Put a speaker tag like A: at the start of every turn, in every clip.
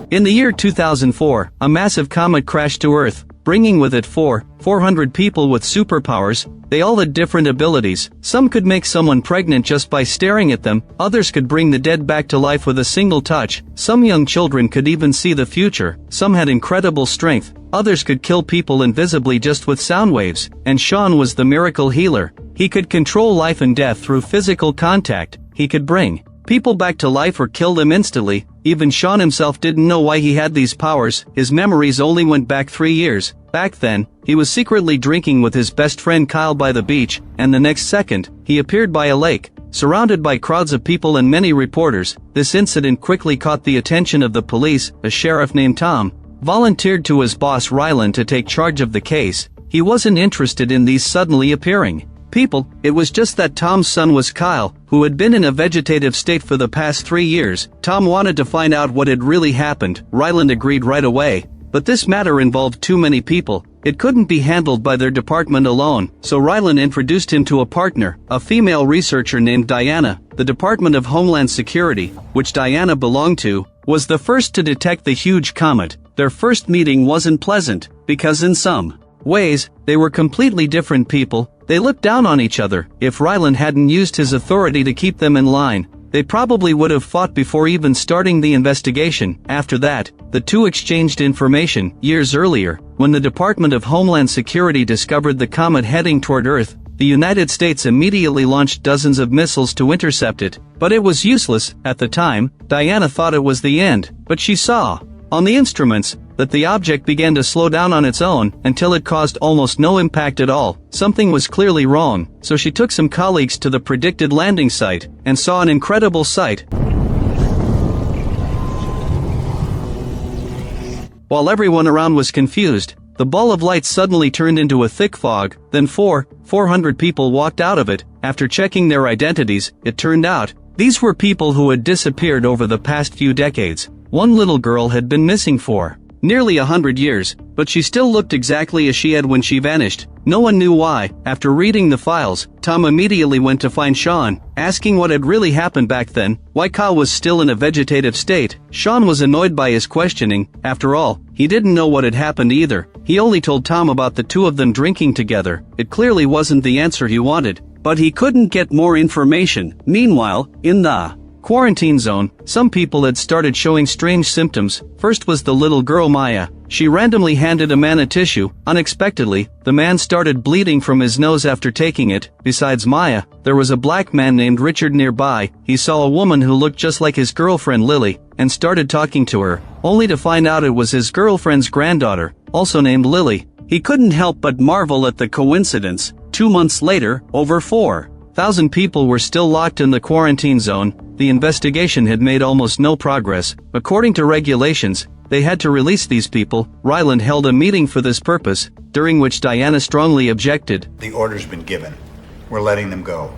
A: In the year 2004, a massive comet crashed to Earth, bringing with it 400 people with superpowers. They all had different abilities. Some could make someone pregnant just by staring at them, others could bring the dead back to life with a single touch, some young children could even see the future, some had incredible strength, others could kill people invisibly just with sound waves, and Sean was the miracle healer. He could control life and death through physical contact. He could bring people back to life or kill them instantly. Even Sean himself didn't know why he had these powers. His memories only went back 3 years. Back then, he was secretly drinking with his best friend Kyle by the beach, and the next second, he appeared by a lake, surrounded by crowds of people and many reporters. This incident quickly caught the attention of the police. A sheriff named Tom volunteered to his boss Ryland to take charge of the case. He wasn't interested in these suddenly appearing people. It was just that Tom's son was Kyle, who had been in a vegetative state for the past 3 years. Tom wanted to find out what had really happened. Ryland agreed right away. But this matter involved too many people. It couldn't be handled by their department alone, so Ryland introduced him to a partner, a female researcher named Diana. The Department of Homeland Security, which Diana belonged to, was the first to detect the huge comet. Their first meeting wasn't pleasant, because in some ways, they were completely different people. They looked down on each other. If Ryland hadn't used his authority to keep them in line, they probably would have fought before even starting the investigation. After that, the two exchanged information. Years earlier, when the Department of Homeland Security discovered the comet heading toward Earth, the United States immediately launched dozens of missiles to intercept it. But it was useless. At the time, Diana thought it was the end, but she saw on the instruments that the object began to slow down on its own until it caused almost no impact at all. Something was clearly wrong, so she took some colleagues to the predicted landing site and saw an incredible sight. While everyone around was confused, the ball of light suddenly turned into a thick fog. Then 400 people walked out of it. After checking their identities, it turned out these were people who had disappeared over the past few decades. One little girl had been missing for nearly 100 years, but she still looked exactly as she had when she vanished. No one knew why. After reading the files, Tom immediately went to find Sean, asking what had really happened back then, why Kyle was still in a vegetative state. Sean was annoyed by his questioning. After all, he didn't know what had happened either. He only told Tom about the two of them drinking together. It clearly wasn't the answer he wanted, but he couldn't get more information. Meanwhile, in the quarantine zone, some people had started showing strange symptoms. First was the little girl Maya. She randomly handed a man a tissue. Unexpectedly, the man started bleeding from his nose after taking it. Besides Maya, there was a black man named Richard nearby. He saw a woman who looked just like his girlfriend Lily, and started talking to her, only to find out it was his girlfriend's granddaughter, also named Lily. He couldn't help but marvel at the coincidence. 2 months later, over 4,000 people were still locked in the quarantine zone. The investigation had made almost no progress. According to regulations, they had to release these people. Ryland held a meeting for this purpose, during which Diana strongly objected.
B: The order's been given. We're letting them go.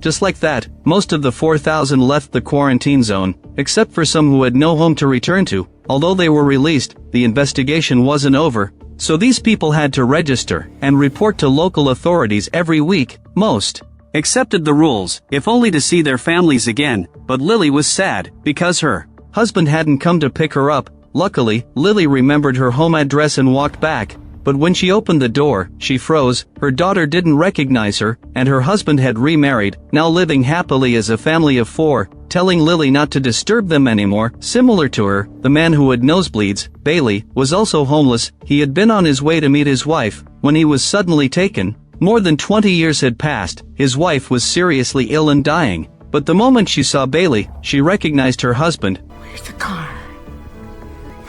A: Just like that, most of the 4,000 left the quarantine zone, except for some who had no home to return to. Although they were released, the investigation wasn't over, so these people had to register and report to local authorities every week. Most accepted the rules, if only to see their families again, but Lily was sad, because her husband hadn't come to pick her up. Luckily, Lily remembered her home address and walked back, but when she opened the door, she froze. Her daughter didn't recognize her, and her husband had remarried, now living happily as a family of 4, telling Lily not to disturb them anymore. Similar to her, the man who had nosebleeds, Bailey, was also homeless. He had been on his way to meet his wife, when he was suddenly taken. More than 20 years had passed. His wife was seriously ill and dying, but the moment she saw Bailey, she recognized her husband.
C: Where's the car?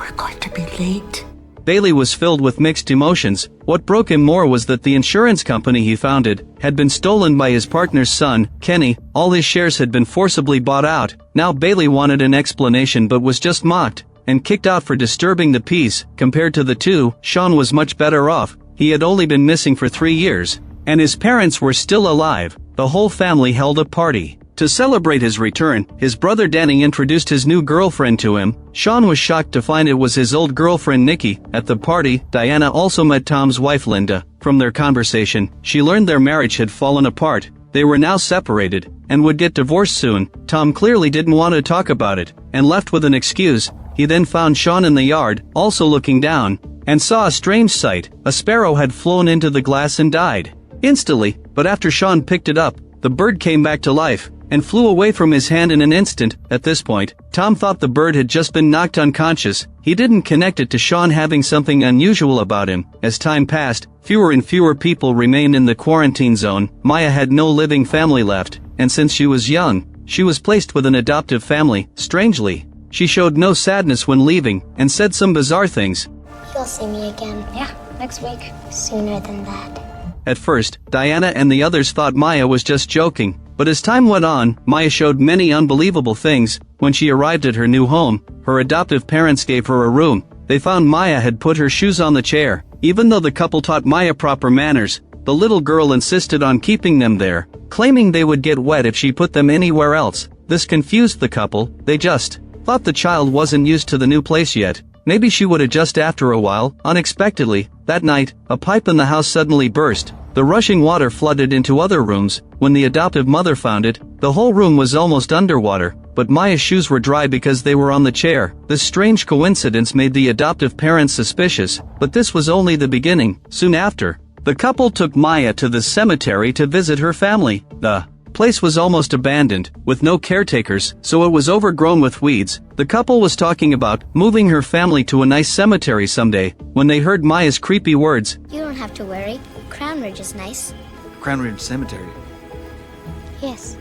C: We're going to be late.
A: Bailey was filled with mixed emotions. What broke him more was that the insurance company he founded had been stolen by his partner's son, Kenny. All his shares had been forcibly bought out. Now Bailey wanted an explanation but was just mocked and kicked out for disturbing the peace. Compared to the two, Sean was much better off. He had only been missing for 3 years, and his parents were still alive. The whole family held a party to celebrate his return. His brother Danny introduced his new girlfriend to him. Sean was shocked to find it was his old girlfriend Nikki. At the party, Diana also met Tom's wife Linda. From their conversation, she learned their marriage had fallen apart. They were now separated, and would get divorced soon. Tom clearly didn't want to talk about it, and left with an excuse. He then found Sean in the yard, also looking down, and saw a strange sight. A sparrow had flown into the glass and died instantly, but after Sean picked it up, the bird came back to life and flew away from his hand in an instant. At this point, Tom thought the bird had just been knocked unconscious. He didn't connect it to Sean having something unusual about him. As time passed, fewer and fewer people remained in the quarantine zone. Maya had no living family left, and since she was young, she was placed with an adoptive family. Strangely, she showed no sadness when leaving, and said some bizarre things.
D: You'll see me again.
E: Yeah, next week.
D: Sooner than that.
A: At first, Diana and the others thought Maya was just joking, but as time went on, Maya showed many unbelievable things. When she arrived at her new home, her adoptive parents gave her a room. They found Maya had put her shoes on the chair. Even though the couple taught Maya proper manners, the little girl insisted on keeping them there, claiming they would get wet if she put them anywhere else. This confused the couple. They just thought the child wasn't used to the new place yet. Maybe she would adjust after a while. Unexpectedly, that night, a pipe in the house suddenly burst. The rushing water flooded into other rooms. When the adoptive mother found it, the whole room was almost underwater, but Maya's shoes were dry because they were on the chair. This strange coincidence made the adoptive parents suspicious, but this was only the beginning. Soon after, the couple took Maya to the cemetery to visit her family. The place was almost abandoned, with no caretakers, so it was overgrown with weeds. The couple was talking about moving her family to a nice cemetery someday, when they heard Maya's creepy words.
D: You don't have to worry. Crown Ridge is nice.
F: Crown Ridge Cemetery.
D: Yes.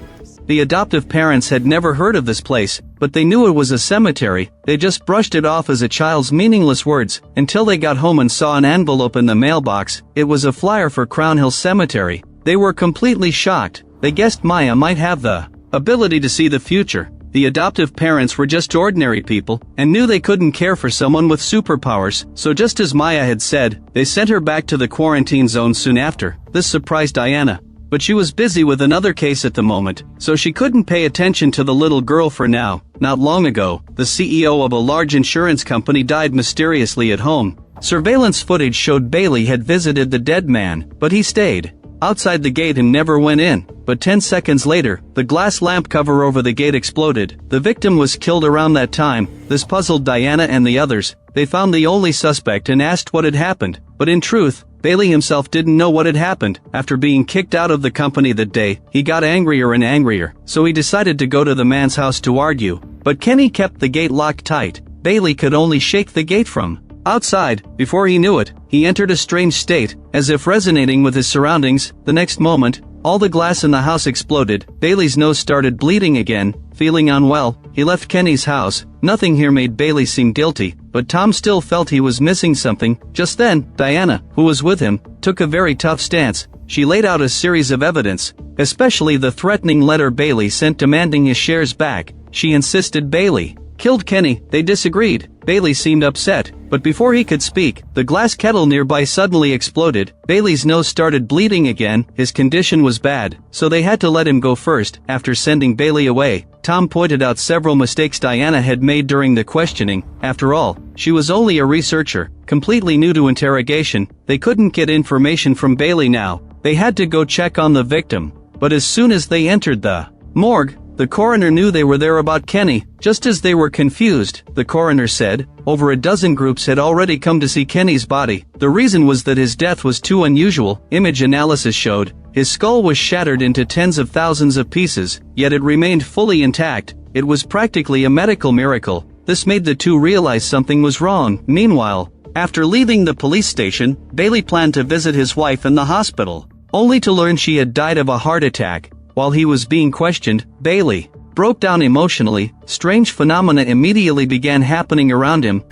A: The adoptive parents had never heard of this place, but they knew it was a cemetery. They just brushed it off as a child's meaningless words, until they got home and saw an envelope in the mailbox. It was a flyer for Crown Hill Cemetery. They were completely shocked. They guessed Maya might have the ability to see the future. The adoptive parents were just ordinary people, and knew they couldn't care for someone with superpowers, so just as Maya had said, they sent her back to the quarantine zone soon after. This surprised Diana, but she was busy with another case at the moment, so she couldn't pay attention to the little girl for now. Not long ago, the CEO of a large insurance company died mysteriously at home. Surveillance footage showed Bailey had visited the dead man, but he stayed outside the gate and never went in. But 10 seconds later, the glass lamp cover over the gate exploded. The victim was killed around that time. This puzzled Diana and the others. They found the only suspect and asked what had happened. But in truth, Bailey himself didn't know what had happened. After being kicked out of the company that day, he got angrier and angrier, so he decided to go to the man's house to argue. But Kenny kept the gate locked tight. Bailey could only shake the gate from outside. Before he knew it, he entered a strange state, as if resonating with his surroundings. The next moment, all the glass in the house exploded. Bailey's nose started bleeding again. Feeling unwell, he left Kenny's house. Nothing here made Bailey seem guilty, but Tom still felt he was missing something. Just then, Diana, who was with him, took a very tough stance. She laid out a series of evidence, especially the threatening letter Bailey sent demanding his shares back. She insisted Bailey killed Kenny. They disagreed. Bailey seemed upset, but before he could speak, the glass kettle nearby suddenly exploded. Bailey's nose started bleeding again. His condition was bad, so they had to let him go first. After sending Bailey away, Tom pointed out several mistakes Diana had made during the questioning. After all, she was only a researcher, completely new to interrogation. They couldn't get information from Bailey now. They had to go check on the victim. But as soon as they entered the morgue, the coroner knew they were there about Kenny. Just as they were confused, the coroner said, over a dozen groups had already come to see Kenny's body. The reason was that his death was too unusual. Image analysis showed his skull was shattered into tens of thousands of pieces, yet it remained fully intact. It was practically a medical miracle. This made the two realize something was wrong. Meanwhile, after leaving the police station, Bailey planned to visit his wife in the hospital, only to learn she had died of a heart attack. While he was being questioned, Bailey broke down emotionally. Strange phenomena immediately began happening around him.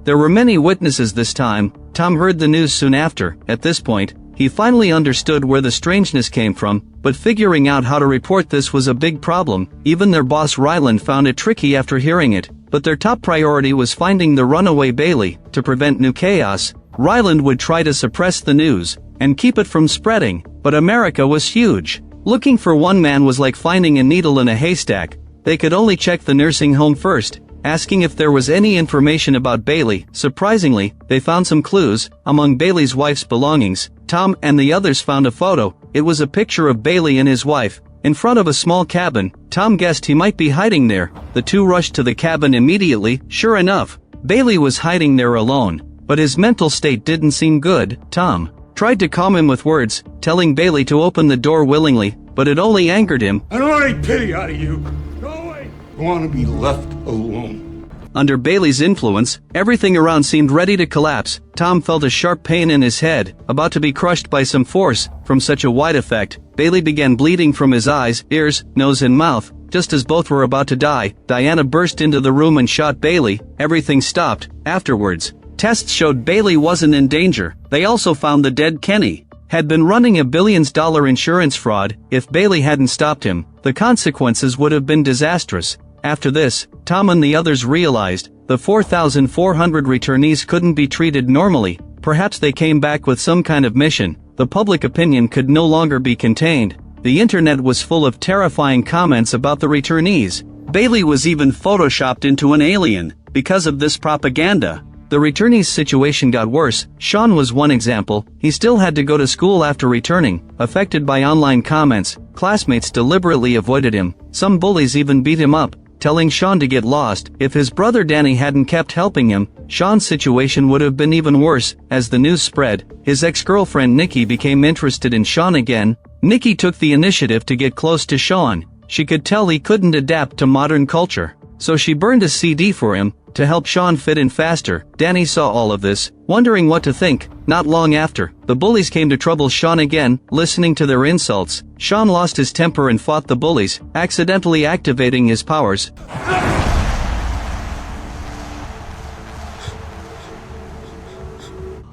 A: There were many witnesses this time. Tom heard the news soon after. At this point, he finally understood where the strangeness came from, but figuring out how to report this was a big problem. Even their boss Ryland found it tricky after hearing it. But their top priority was finding the runaway Bailey. To prevent new chaos, Ryland would try to suppress the news and keep it from spreading. But America was huge. Looking for one man was like finding a needle in a haystack. They could only check the nursing home first. asking if there was any information about Bailey. Surprisingly, they found some clues. Among Bailey's wife's belongings, Tom and the others found a photo. It was a picture of Bailey and his wife, in front of a small cabin. Tom guessed he might be hiding there. The two rushed to the cabin immediately. Sure enough, Bailey was hiding there alone, but his mental state didn't seem good. Tom tried to calm him with words, telling Bailey to open the door willingly, but it only angered him.
E: I don't want any pity out of you. Go away. I want to be left alone.
A: Under Bailey's influence, everything around seemed ready to collapse. Tom felt a sharp pain in his head, about to be crushed by some force. From such a wide effect, Bailey began bleeding from his eyes, ears, nose and mouth. Just as both were about to die, Diana burst into the room and shot Bailey. Everything stopped. Afterwards, tests showed Bailey wasn't in danger. They also found the dead Kenny had been running a billions-dollar insurance fraud. If Bailey hadn't stopped him, the consequences would have been disastrous. After this, Tom and the others realized the 4,400 returnees couldn't be treated normally. Perhaps they came back with some kind of mission. The public opinion could no longer be contained. The internet was full of terrifying comments about the returnees. Bailey was even photoshopped into an alien. Because of this propaganda, the returnees' situation got worse. Sean was one example. He still had to go to school after returning. Affected by online comments, classmates deliberately avoided him. Some bullies even beat him up, telling Sean to get lost. If his brother Danny hadn't kept helping him, Sean's situation would have been even worse. As the news spread, his ex-girlfriend Nikki became interested in Sean again. Nikki took the initiative to get close to Sean. She could tell he couldn't adapt to modern culture, so she burned a CD for him to help Sean fit in faster. Danny saw all of this, wondering what to think. Not long after, the bullies came to trouble Sean again. Listening to their insults, Sean lost his temper and fought the bullies, accidentally activating his powers.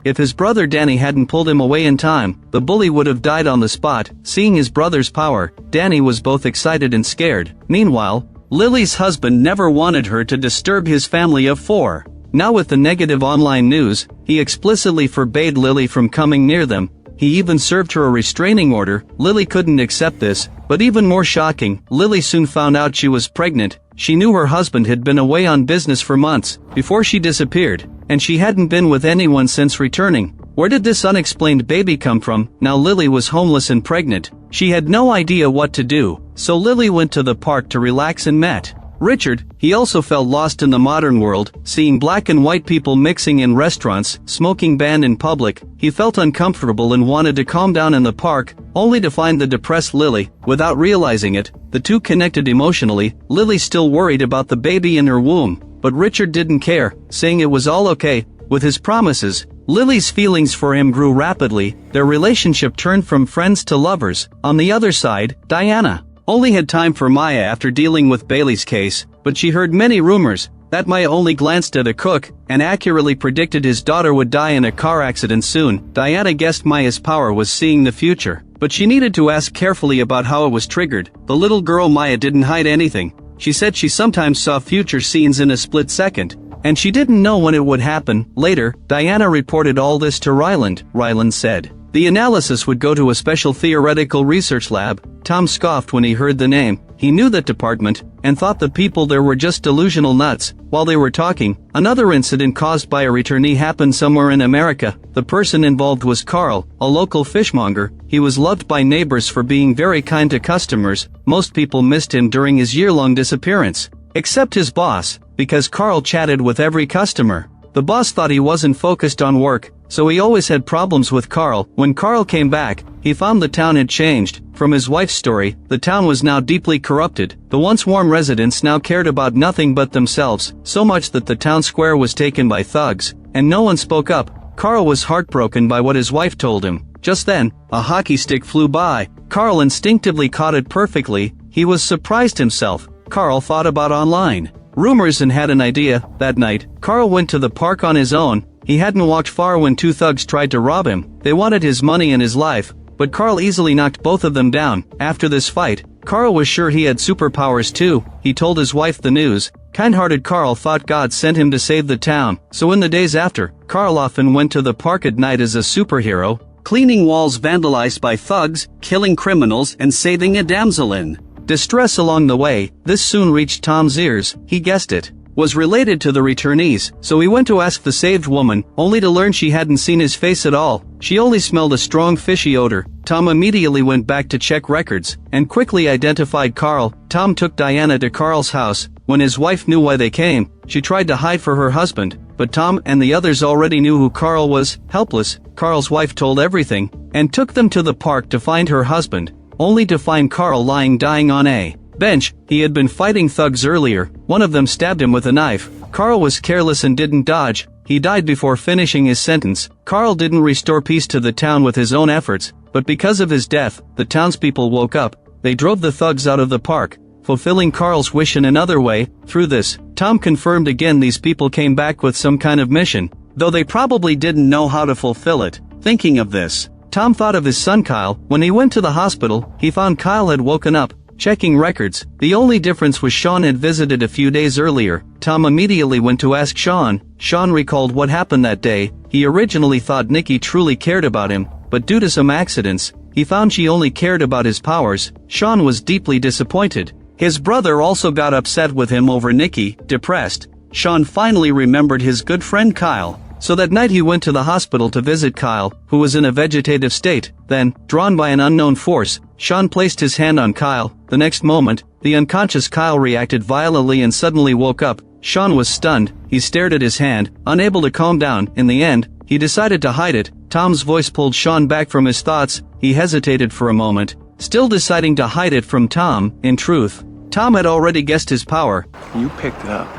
A: If his brother Danny hadn't pulled him away in time, the bully would have died on the spot. Seeing his brother's power, Danny was both excited and scared. Meanwhile, Lily's husband never wanted her to disturb his family of 4. Now with the negative online news, he explicitly forbade Lily from coming near them. He even served her a restraining order. Lily couldn't accept this, but even more shocking, Lily soon found out she was pregnant. She knew her husband had been away on business for months before she disappeared, and she hadn't been with anyone since returning. Where did this unexplained baby come from? Now Lily was homeless and pregnant. She had no idea what to do, so Lily went to the park to relax and met Richard. He also felt lost in the modern world, seeing black and white people mixing in restaurants, smoking banned in public. He felt uncomfortable and wanted to calm down in the park, only to find the depressed Lily. Without realizing it, the two connected emotionally. Lily still worried about the baby in her womb, but Richard didn't care, saying it was all okay. With his promises, Lily's feelings for him grew rapidly. Their relationship turned from friends to lovers. On the other side, Diana only had time for Maya after dealing with Bailey's case, but she heard many rumors. That Maya only glanced at a cook and accurately predicted his daughter would die in a car accident soon. Diana guessed Maya's power was seeing the future, but she needed to ask carefully about how it was triggered. The little girl Maya didn't hide anything. She said she sometimes saw future scenes in a split second, and she didn't know when it would happen. Later, Diana reported all this to Ryland. Ryland said the analysis would go to a special theoretical research lab. Tom scoffed when he heard the name. He knew that department, and thought the people there were just delusional nuts. While they were talking, another incident caused by a returnee happened somewhere in America. The person involved was Carl, a local fishmonger. He was loved by neighbors for being very kind to customers. Most people missed him during his year-long disappearance, except his boss, because Carl chatted with every customer. The boss thought he wasn't focused on work, so he always had problems with Carl. When Carl came back, he found the town had changed. From his wife's story, the town was now deeply corrupted. The once warm residents now cared about nothing but themselves, so much that the town square was taken by thugs, and no one spoke up. Carl was heartbroken by what his wife told him. Just then, a hockey stick flew by. Carl instinctively caught it perfectly. He was surprised himself. Carl thought about online rumors and had an idea. That night, Carl went to the park on his own. He hadn't walked far when two thugs tried to rob him. They wanted his money and his life, but Carl easily knocked both of them down. After this fight, Carl was sure he had superpowers too. He told his wife the news. Kind-hearted Carl thought God sent him to save the town. So in the days after, Carl often went to the park at night as a superhero, cleaning walls vandalized by thugs, killing criminals, and saving a damsel in distress along the way. This soon reached Tom's ears. He guessed it. was related to the returnees, so he went to ask the saved woman, only to learn she hadn't seen his face at all. She only smelled a strong fishy odor. Tom immediately went back to check records, and quickly identified Carl. Tom took Diana to Carl's house. When his wife knew why they came, she tried to hide for her husband, but Tom and the others already knew who Carl was. Helpless, Carl's wife told everything, and took them to the park to find her husband, only to find Carl lying dying on a bench. He had been fighting thugs earlier. One of them stabbed him with a knife. Carl was careless and didn't dodge. He died before finishing his sentence. Carl didn't restore peace to the town with his own efforts, but because of his death, the townspeople woke up. They drove the thugs out of the park, fulfilling Carl's wish in another way. Through this, Tom confirmed again these people came back with some kind of mission, though they probably didn't know how to fulfill it. Thinking of this, Tom thought of his son Kyle. When he went to the hospital, he found Kyle had woken up. Checking records, the only difference was Sean had visited a few days earlier. Tom immediately went to ask Sean. Sean recalled what happened that day. He originally thought Nikki truly cared about him, but due to some accidents, he found she only cared about his powers. Sean was deeply disappointed. His brother also got upset with him over Nikki. Depressed, Sean finally remembered his good friend Kyle. So that night he went to the hospital to visit Kyle, who was in a vegetative state. Then, drawn by an unknown force, Sean placed his hand on Kyle. The next moment, the unconscious Kyle reacted violently and suddenly woke up. Sean was stunned. He stared at his hand, unable to calm down. In the end, he decided to hide it. Tom's voice pulled Sean back from his thoughts. He hesitated for a moment, still deciding to hide it from Tom. In truth, Tom had already guessed his power.
F: You picked it up,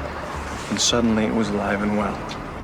F: and suddenly it was alive and well.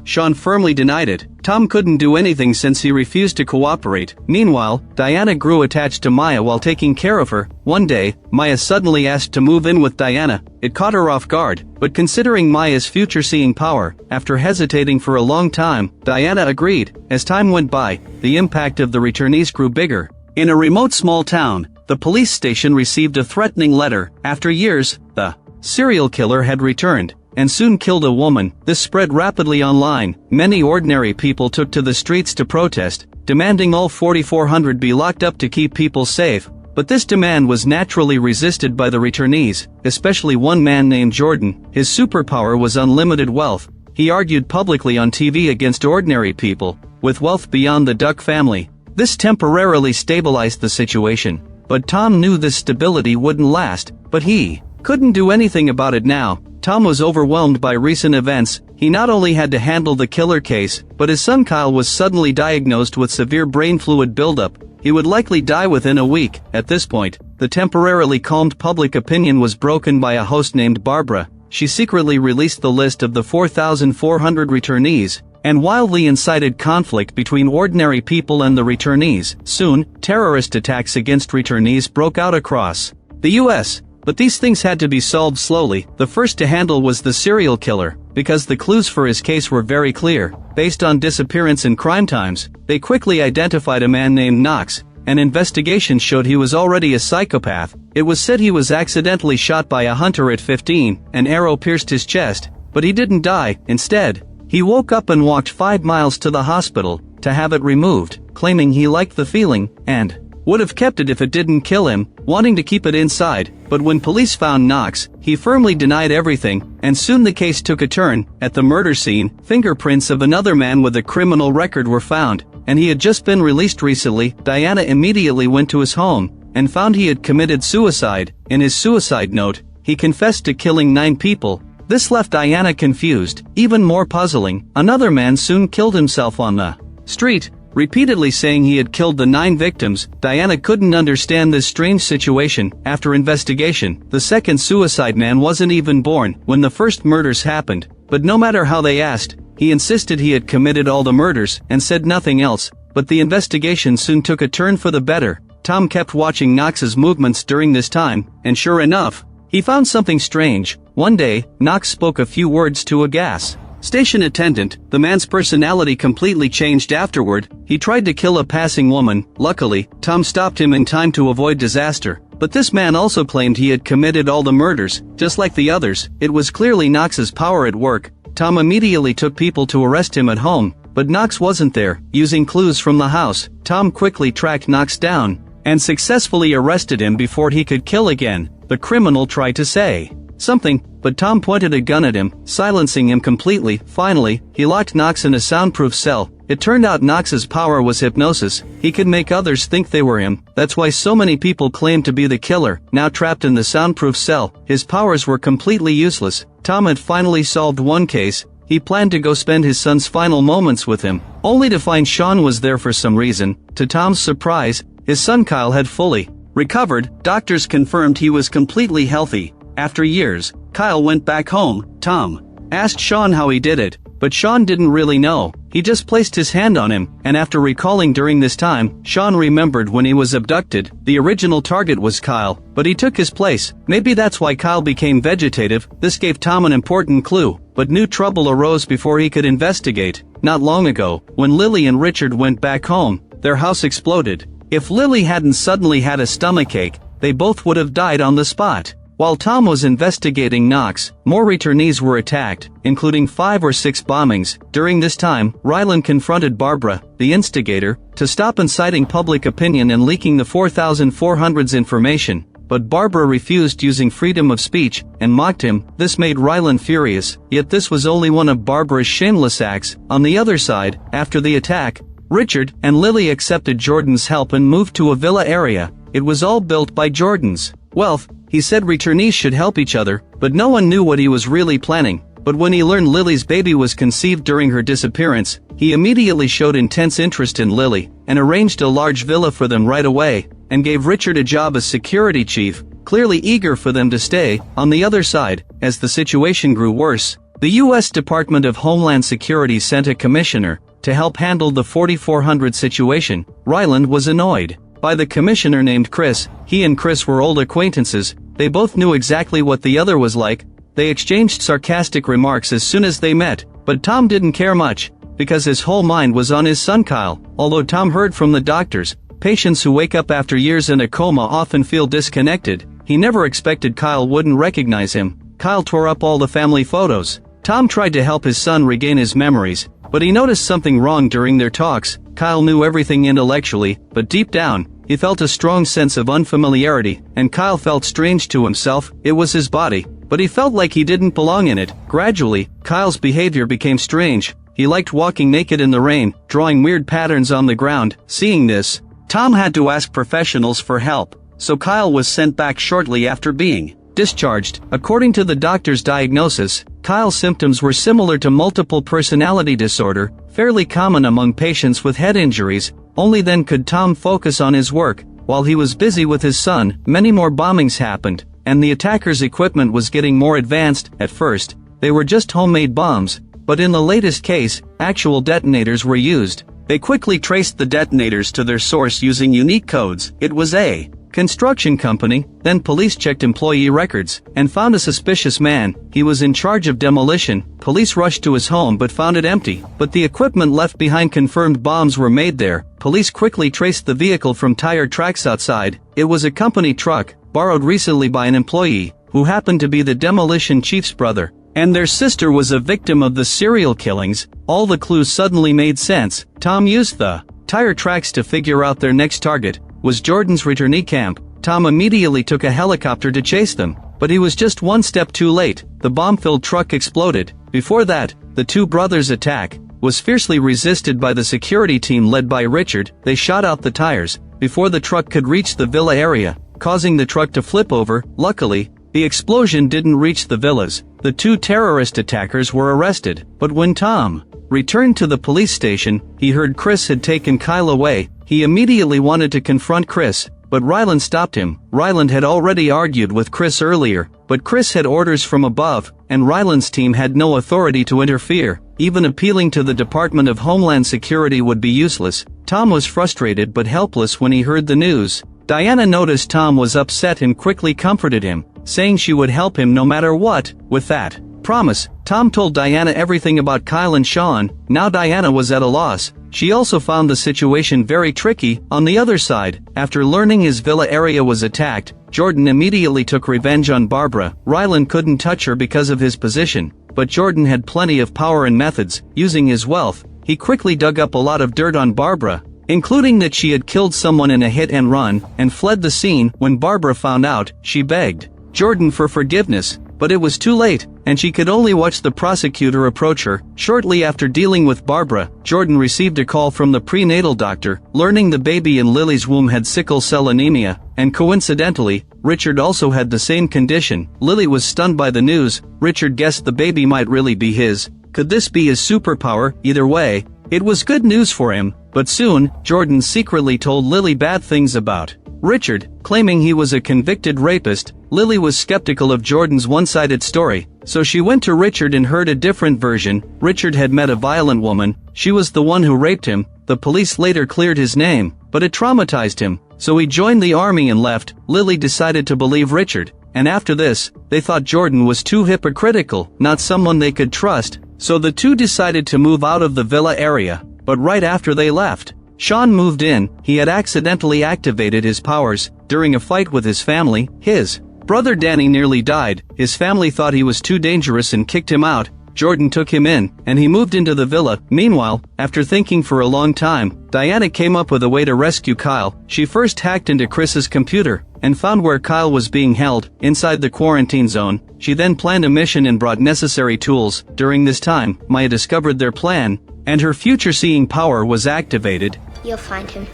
A: Sean firmly denied it. Tom couldn't do anything since he refused to cooperate. Meanwhile, Diana grew attached to Maya while taking care of her. One day, Maya suddenly asked to move in with Diana. It caught her off guard, but considering Maya's future-seeing power, after hesitating for a long time, Diana agreed. As time went by, the impact of the returnees grew bigger. In a remote small town, the police station received a threatening letter. After years, the serial killer had returned and soon killed a woman. This spread rapidly online. Many ordinary people took to the streets to protest, demanding all 4,400 be locked up to keep people safe. But this demand was naturally resisted by the returnees, especially one man named Jordan. His superpower was unlimited wealth. He argued publicly on TV against ordinary people with wealth beyond the Duck family. This temporarily stabilized the situation, but Tom knew this stability wouldn't last. But he couldn't do anything about it now. Tom was overwhelmed by recent events. He not only had to handle the killer case, but his son Kyle was suddenly diagnosed with severe brain fluid buildup. He would likely die within a week. At this point, the temporarily calmed public opinion was broken by a host named Barbara. She secretly released the list of the 4,400 returnees, and wildly incited conflict between ordinary people and the returnees. Soon, terrorist attacks against returnees broke out across the U.S., but these things had to be solved slowly. The first to handle was the serial killer, because the clues for his case were very clear. Based on disappearance and crime times, they quickly identified a man named Knox. An investigation showed he was already a psychopath. It was said he was accidentally shot by a hunter at 15. An arrow pierced his chest, but he didn't die. Instead, he woke up and walked 5 miles to the hospital to have it removed, claiming he liked the feeling and would have kept it if it didn't kill him, wanting to keep it inside. But when police found Knox, he firmly denied everything, and soon the case took a turn. At the murder scene, fingerprints of another man with a criminal record were found, and he had just been released recently. Diana immediately went to his home and found he had committed suicide. In his suicide note, he confessed to killing 9 people. This left Diana confused. Even more puzzling, another man soon killed himself on the street, repeatedly saying he had killed the 9 victims. Diana couldn't understand this strange situation. After investigation, the second suicide man wasn't even born when the first murders happened, but no matter how they asked, he insisted he had committed all the murders and said nothing else. But the investigation soon took a turn for the better. Tom kept watching Knox's movements during this time, and sure enough, he found something strange. One day, Knox spoke a few words to a gas station attendant. The man's personality completely changed afterward. He tried to kill a passing woman. Luckily, Tom stopped him in time to avoid disaster. But this man also claimed he had committed all the murders, just like the others. It was clearly Knox's power at work. Tom immediately took people to arrest him at home, but Knox wasn't there. Using clues from the house, Tom quickly tracked Knox down and successfully arrested him before he could kill again. The criminal tried to say something, but Tom pointed a gun at him, silencing him completely. Finally, he locked Knox in a soundproof cell. It turned out Knox's power was hypnosis. He could make others think they were him. That's why so many people claimed to be the killer. Now trapped in the soundproof cell, his powers were completely useless. Tom had finally solved one case. He planned to go spend his son's final moments with him, only to find Sean was there for some reason. To Tom's surprise, his son Kyle had fully recovered. Doctors confirmed he was completely healthy. After years, Kyle went back home. Tom asked Sean how he did it, but Sean didn't really know. He just placed his hand on him, and after recalling during this time, Sean remembered when he was abducted. The original target was Kyle, but he took his place. Maybe that's why Kyle became vegetative. This gave Tom an important clue, but new trouble arose before he could investigate. Not long ago, when Lily and Richard went back home, their house exploded. If Lily hadn't suddenly had a stomachache, they both would have died on the spot. While Tom was investigating Knox, more returnees were attacked, including 5 or 6 bombings. During this time, Ryland confronted Barbara, the instigator, to stop inciting public opinion and leaking the 4400's information, but Barbara refused, using freedom of speech, and mocked him. This made Ryland furious, yet this was only one of Barbara's shameless acts. On the other side, after the attack, Richard and Lily accepted Jordan's help and moved to a villa area. It was all built by Jordan's wealth. He said returnees should help each other, but no one knew what he was really planning. But when he learned Lily's baby was conceived during her disappearance, he immediately showed intense interest in Lily, and arranged a large villa for them right away, and gave Richard a job as security chief, clearly eager for them to stay. On the other side, as the situation grew worse, the U.S. Department of Homeland Security sent a commissioner to help handle the 4400 situation. Ryland was annoyed by the commissioner named Chris. He and Chris were old acquaintances. They both knew exactly what the other was like. They exchanged sarcastic remarks as soon as they met, but Tom didn't care much, because his whole mind was on his son Kyle. Although Tom heard from the doctors, patients who wake up after years in a coma often feel disconnected, he never expected Kyle wouldn't recognize him. Kyle tore up all the family photos. Tom tried to help his son regain his memories, but he noticed something wrong during their talks. Kyle knew everything intellectually, but deep down, he felt a strong sense of unfamiliarity, and Kyle felt strange to himself. It was his body, but he felt like he didn't belong in it. Gradually, Kyle's behavior became strange. He liked walking naked in the rain, drawing weird patterns on the ground. Seeing this, Tom had to ask professionals for help, so Kyle was sent back shortly after being discharged. According to the doctor's diagnosis, Kyle's symptoms were similar to multiple personality disorder, fairly common among patients with head injuries. Only then could Tom focus on his work. While he was busy with his son, many more bombings happened, and the attackers' equipment was getting more advanced. At first, they were just homemade bombs, but in the latest case, actual detonators were used. They quickly traced the detonators to their source using unique codes. It was a construction company. Then police checked employee records, and found a suspicious man. He was in charge of demolition. Police rushed to his home but found it empty, but the equipment left behind confirmed bombs were made there. Police quickly traced the vehicle from tire tracks outside. It was a company truck, borrowed recently by an employee, who happened to be the demolition chief's brother, and their sister was a victim of the serial killings. All the clues suddenly made sense. Tom used the tire tracks to figure out their next target was Jordan's returnee camp. Tom immediately took a helicopter to chase them, but he was just one step too late. The bomb-filled truck exploded. Before that, the two brothers' attack was fiercely resisted by the security team led by Richard. They shot out the tires before the truck could reach the villa area, causing the truck to flip over. Luckily, the explosion didn't reach the villas. The two terrorist attackers were arrested, but when Tom returned to the police station, he heard Chris had taken Kyle away. He immediately wanted to confront Chris, but Ryland stopped him. Ryland had already argued with Chris earlier, but Chris had orders from above, and Ryland's team had no authority to interfere. Even appealing to the Department of Homeland Security would be useless. Tom was frustrated but helpless when he heard the news. Diana noticed Tom was upset and quickly comforted him, saying she would help him no matter what. With that promise, Tom told Diana everything about Kyle and Sean. Now Diana was at a loss. She also found the situation very tricky. On the other side, after learning his villa area was attacked, Jordan immediately took revenge on Barbara. Ryland couldn't touch her because of his position, but Jordan had plenty of power and methods. Using his wealth, he quickly dug up a lot of dirt on Barbara, including that she had killed someone in a hit and run, and fled the scene. When Barbara found out, she begged Jordan for forgiveness, but it was too late, and she could only watch the prosecutor approach her. Shortly after dealing with Barbara, Jordan received a call from the prenatal doctor, learning the baby in Lily's womb had sickle cell anemia, and coincidentally, Richard also had the same condition. Lily was stunned by the news. Richard guessed the baby might really be his. Could this be his superpower? Either way, it was good news for him, but soon, Jordan secretly told Lily bad things about Richard, claiming he was a convicted rapist. Lily was skeptical of Jordan's one-sided story, so she went to Richard and heard a different version. Richard had met a violent woman. She was the one who raped him. The police later cleared his name, but it traumatized him, so he joined the army and left. Lily decided to believe Richard, and after this, they thought Jordan was too hypocritical, not someone they could trust, so the two decided to move out of the villa area. But right after they left, Sean moved in. He had accidentally activated his powers during a fight with his family. His brother Danny nearly died. His family thought he was too dangerous and kicked him out. Jordan took him in, and he moved into the villa. Meanwhile, after thinking for a long time, Diana came up with a way to rescue Kyle. She first hacked into Chris's computer and found where Kyle was being held, inside the quarantine zone. She then planned a mission and brought necessary tools. During this time, Maya discovered their plan, and her future-seeing power was activated.
D: You'll find him.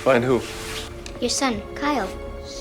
F: Find who?
D: Your son, Kyle.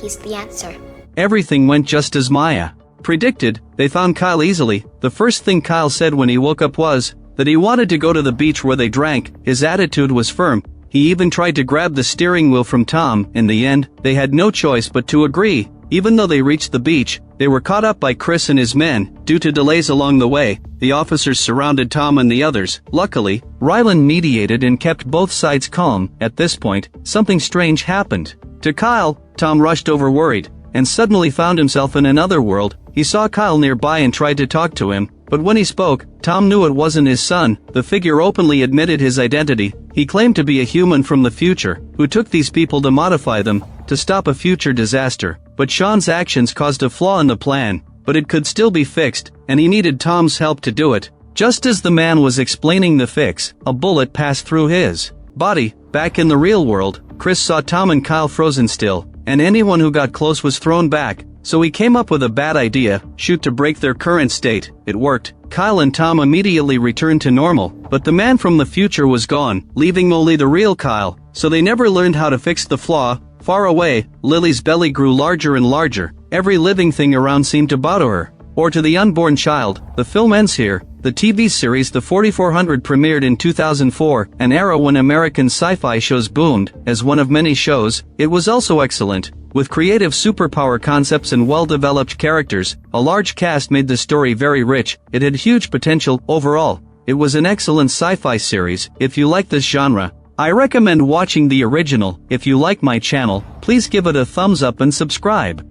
D: He's the answer.
A: Everything went just as Maya predicted. They found Kyle easily. The first thing Kyle said when he woke up was that he wanted to go to the beach where they drank. His attitude was firm. He even tried to grab the steering wheel from Tom. In the end, they had no choice but to agree. Even though they reached the beach, they were caught up by Chris and his men. Due to delays along the way, the officers surrounded Tom and the others. Luckily, Rylan mediated and kept both sides calm. At this point, something strange happened to Kyle. Tom rushed over worried, and suddenly found himself in another world. He saw Kyle nearby and tried to talk to him, but when he spoke, Tom knew it wasn't his son. The figure openly admitted his identity. He claimed to be a human from the future, who took these people to modify them, to stop a future disaster. But Sean's actions caused a flaw in the plan, but it could still be fixed, and he needed Tom's help to do it. Just as the man was explaining the fix, a bullet passed through his body. Back in the real world, Chris saw Tom and Kyle frozen still, and anyone who got close was thrown back. So he came up with a bad idea: shoot to break their current state. It worked. Kyle and Tom immediately returned to normal, but the man from the future was gone, leaving only the real Kyle. So they never learned how to fix the flaw. Far away, Lily's belly grew larger and larger. Every living thing around seemed to bow to her, or to the unborn child. The film ends here. The TV series The 4400 premiered in 2004, an era when American sci-fi shows boomed. As one of many shows, it was also excellent. With creative superpower concepts and well-developed characters, a large cast made the story very rich. It had huge potential. Overall, it was an excellent sci-fi series. If you like this genre, I recommend watching the original. If you like my channel, please give it a thumbs up and subscribe.